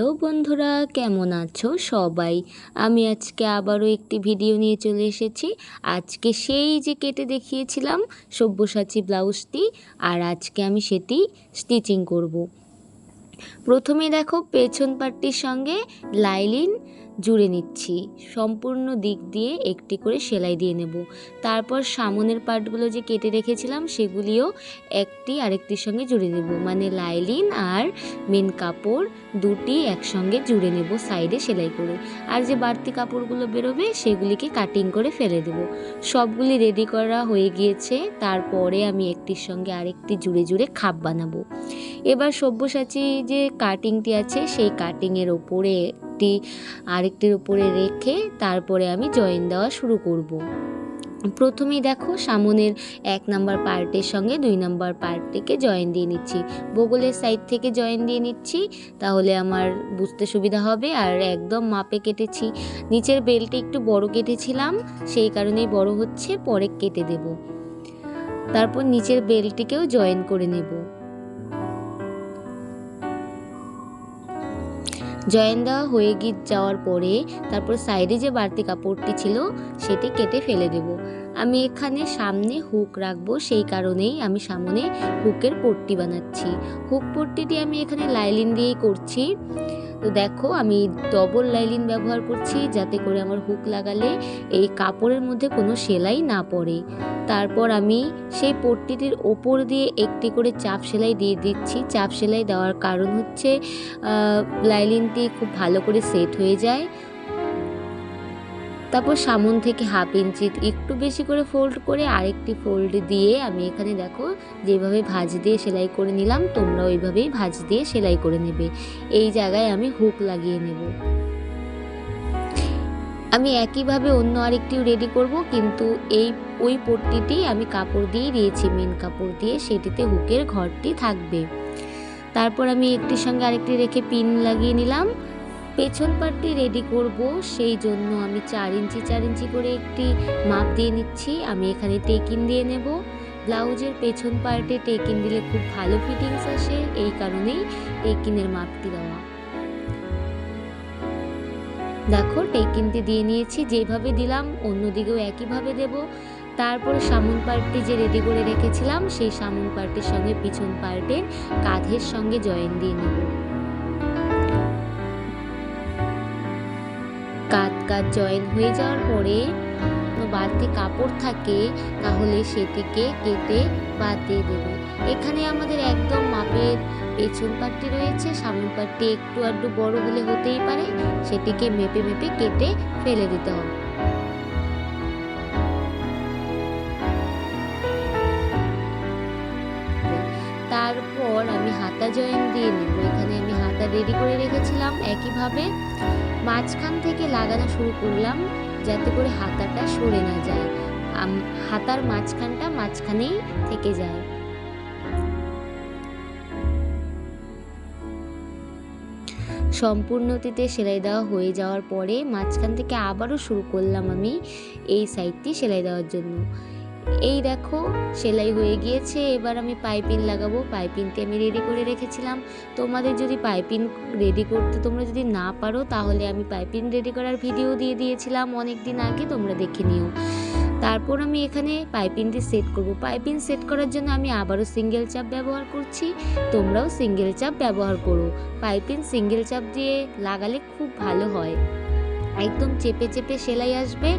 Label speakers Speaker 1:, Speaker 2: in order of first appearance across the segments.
Speaker 1: Hello বন্ধুরা, কেমন আছো সবাই? আমি আজকে আবারও একটি ভিডিও নিয়ে চলে এসেছি। আজকে সেই যে কেটে দেখিয়েছিলাম সব্যসাচী ব্লাউজটি, আর আজকে আমি সেটি স্টিচিং করব। প্রথমে দেখো পেছন পাটটির সঙ্গে লাইলিন জুড়ে নিচ্ছি, সম্পূর্ণ দিক দিয়ে একটি করে সেলাই দিয়ে নেব। তারপর সামনের পার্টগুলো যে কেটে রেখেছিলাম সেগুলিও একটি আরেকটির সঙ্গে জুড়ে নেব, মানে লাইলিন আর মেন কাপড় দুটি একসঙ্গে জুড়ে নেব সাইডে সেলাই করে। আর যে বাড়তি কাপড়গুলো বেরোবে সেগুলিকে কাটিং করে ফেলে দেব। সবগুলি রেডি করা হয়ে গিয়েছে। তারপরে আমি একটির সঙ্গে আরেকটি জুড়ে জুড়ে খাপ বানাবো। এবার সব্যসাচী যে কাটিংটি আছে সেই কাটিংয়ের ওপরে আরেকটির উপরে রেখে তারপরে আমি জয়েন দেওয়া শুরু করব। প্রথমেই দেখো সামনের 1 নাম্বার পার্টের সঙ্গে 2 নাম্বার পার্টটিকে জয়েন দিয়ে নিচ্ছি, বগলের সাইড থেকে জয়েন দিয়ে নিচ্ছি, তাহলে আমার বুঝতে সুবিধা হবে। আর একদম মাপে কেটেছি, নিচের বেলটি একটু বড় কেটেছিলাম, সেই কারণেই বড় হচ্ছে, পরে কেটে দেব। তারপর নিচের বেলটিকেও জয়েন করে নেব। জয়েন দেওয়া হয়ে যাওয়ার পরে তারপর সাইডে যে বাড়তি কাপড়টি ছিল সেটি কেটে ফেলে দেব। আমি এখানে সামনে হুক রাখবো, সেই কারণেই আমি সামনে হুকের পট্টি বানাচ্ছি। হুক পট্টিটি আমি এখানে লাইলিন দিয়েই করছি। তো দেখো আমি ডবল লাইলিন ব্যবহার করছি, যাতে করে আমার হুক লাগালে এই কাপড়ের মধ্যে কোনো সেলাই না পড়ে। তারপর আমি সেই পট্টিটির ওপর দিয়ে একটি করে চাপ সেলাই দিয়ে দিচ্ছি। চাপ সেলাই দেওয়ার কারণ হচ্ছে লাইলিনটি খুব ভালো করে সেট হয়ে যায়। তারপর সামন থেকে 1/2 ইঞ্চি একটু বেশি করে ফোল্ড করে আরেকটি ফোল্ড দিয়ে আমি এখানে দেখো যেভাবে ভাঁজ দিয়ে সেলাই করে নিলাম, তোমরা ওইভাবেই ভাঁজ দিয়ে সেলাই করে নেবে। এই জায়গায় আমি হুক লাগিয়ে নেব। আমি একইভাবে অন্য আরেকটিও রেডি করব, কিন্তু ওই পট্টিটি আমি কাপড় দিয়ে দিয়েছি, মেন কাপড় দিয়ে, সেটিতে হুকের ঘরটি থাকবে। তারপর আমি একটির সঙ্গে আরেকটি রেখে পিন লাগিয়ে নিলাম। পেছন পার্টটি রেডি করব, সেই জন্য আমি 4 ইঞ্চি 4 ইঞ্চি করে একটি মাপ দিয়ে নিচ্ছি। আমি এখানে টেকিন দিয়ে নেব। ব্লাউজের পেছন পার্টে টেকিন দিলে খুব ভালো ফিটিংস আসে, এই কারণেই টেকিনের মাপটি দেওয়া। দেখো টেকিনটি দিয়ে নিয়েছি, যেভাবে দিলাম অন্যদিকেও একইভাবে দেব। তারপরে সামন পার্টটি যে রেডি করে রেখেছিলাম সেই সামন পার্টের সঙ্গে পিছন পার্টের কাঁধের সঙ্গে জয়েন দিয়ে নেব। কাঁধ জয়েন হয়ে যাওয়ার পরে বাড়তি কাপড় থাকে তাহলে সেটিকে কেটে বাদ দিয়ে দেবে। এখানে আমাদের একদম মাপের পেছন পাটটি রয়েছে, সামন পাটটি একটু আধটু বড় হলে হতেই পারে, সেটিকে মেপে মেপে কেটে ফেলে দিতে হবে। তারপর আমি হাতা জয়েন দিয়ে নেব। এখানে আমি হাতা রেডি করে রেখেছিলাম, একইভাবে মাঝখান থেকে লাগানো শুরু করলাম, যাতে করে হাতাটা সরে না যায়, হাতার মাঝখানটা মাঝখানেই থেকে যায়। সম্পূর্ণটিতে সেলাই দেওয়া হয়ে যাওয়ার পরে মাঝখান থেকে আবারও শুরু করলাম আমি এই সাইডটি সেলাই দেওয়ার জন্য। এই দেখো সেলাই হয়ে গিয়েছে। এবার আমি পাইপিং লাগাবো। পাইপিংটি আমি রেডি করে রেখেছিলাম। তোমাদের যদি পাইপিং রেডি করতে তোমরা যদি না পারো, তাহলে আমি পাইপিং রেডি করার ভিডিও দিয়ে দিয়েছিলাম অনেক দিন আগে, তোমরা দেখে নিও। তারপর আমি এখানে পাইপিংটি সেট করব। পাইপিং সেট করার জন্য আমি আবারও সিঙ্গেল চাপ ব্যবহার করছি, তোমরাও সিঙ্গেল চাপ ব্যবহার করো। পাইপিং সিঙ্গেল চাপ দিয়ে লাগালে খুব ভালো হয়, একদম চেপে চেপে সেলাই আসবে,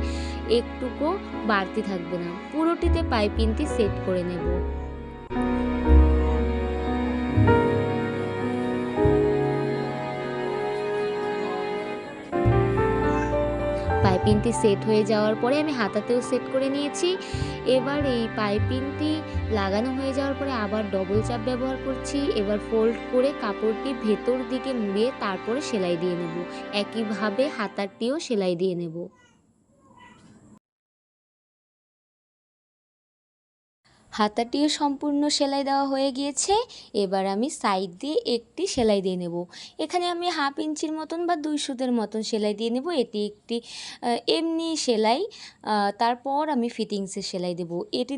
Speaker 1: একটুকু বাড়তি থাকবে না। পুরোটিতে পাইপিংটি সেট করে নেব। পাইপিংটি সেট হয়ে যাওয়ার পরে আমি হাতাতেও সেট করে নিয়েছি। এবার এই পাইপিংটি লাগানো হয়ে যাওয়ার পরে আবার ডবল চাপ ব্যবহার করছি। এবার ফোল্ড করে কাপড়টি ভেতর দিকে মুড়িয়ে তারপরে সেলাই দিয়ে নেব। একইভাবে হাতারটিও সেলাই দিয়ে নেব। হাতাটিও সম্পূর্ণ সেলাই দেওয়া হয়ে গিয়েছে। এবার আমি সাইড দিয়ে একটি সেলাই দিয়ে নেব। এখানে আমি 1/2 ইঞ্চির মতন বা 2 সুতের মতন সেলাই দিয়ে নেব। এটি একটি এমনি সেলাই। তারপর আমি ফিটিংসের সেলাই দেব। এটি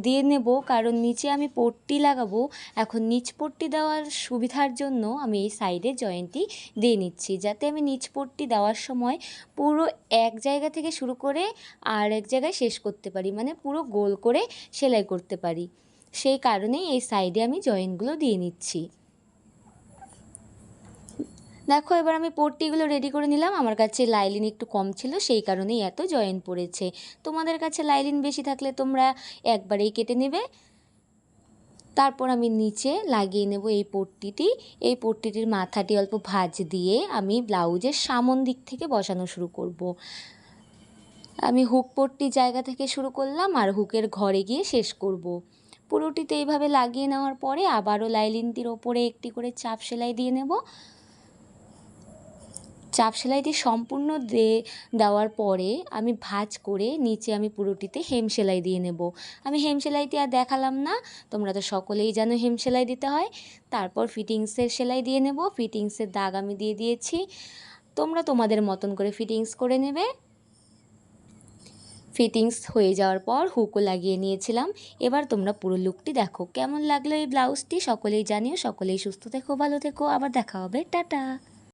Speaker 1: দিয়ে নেব কারণ নিচে আমি পট্টি লাগাবো। এখন নিচ পট্টি দেওয়ার সুবিধার জন্য আমি এই সাইডে জয়েন্টটি দিয়ে নিচ্ছি, যাতে আমি নিচ পট্টি দেওয়ার সময় পুরো এক জায়গা থেকে শুরু করে আর এক জায়গায় শেষ করতে পারি, মানে পুরো গোল করে সেলাই করতে পারি। সেই কারণেই এই সাইডে আমি জয়েন্টগুলো দিয়ে নিচ্ছি। দেখো এবার আমি পট্টিগুলো রেডি করে নিলাম। আমার কাছে লাইলিন একটু কম ছিল, সেই কারণেই এত জয়েন্ট পড়েছে। তোমাদের কাছে লাইলিন বেশি থাকলে তোমরা একবারেই কেটে নেবে। তারপর আমি নিচে লাগিয়ে নেব এই পট্টিটি। এই পট্টিটির মাথাটি অল্প ভাঁজ দিয়ে আমি ব্লাউজের সামন দিক থেকে বসানো শুরু করব। আমি হুক পট্টির জায়গা থেকে শুরু করলাম আর হুকের ঘরে গিয়ে শেষ করব। পুরোটিতে এইভাবে লাগিয়ে নেওয়ার পরে আবারও লাইলিনটির ওপরে একটি করে চাপ সেলাই দিয়ে নেব। চাপ সেলাইটি সম্পূর্ণ দেওয়ার পরে আমি ভাঁজ করে নিচে আমি পুরোটিতে হেম সেলাই দিয়ে নেব। আমি হেম সেলাইটি আর দেখালাম না, তোমরা তো সকলেই জানো হেম সেলাই দিতে হয়। তারপর ফিটিংসের সেলাই দিয়ে নেব। ফিটিংসের দাগ আমি দিয়ে দিয়েছি, তোমরা তোমাদের মতন করে ফিটিংস করে নেবে। ফিটিংস হয়ে যাওয়ার পর হুকও লাগিয়ে নিয়েছিলাম। এবার তোমরা পুরো লুকটি দেখো কেমন লাগলো এই ব্লাউজটি। সকলেই জানিও। সকলেই সুস্থ থেকো, ভালো থেকো, আবার দেখা হবে, টাটা।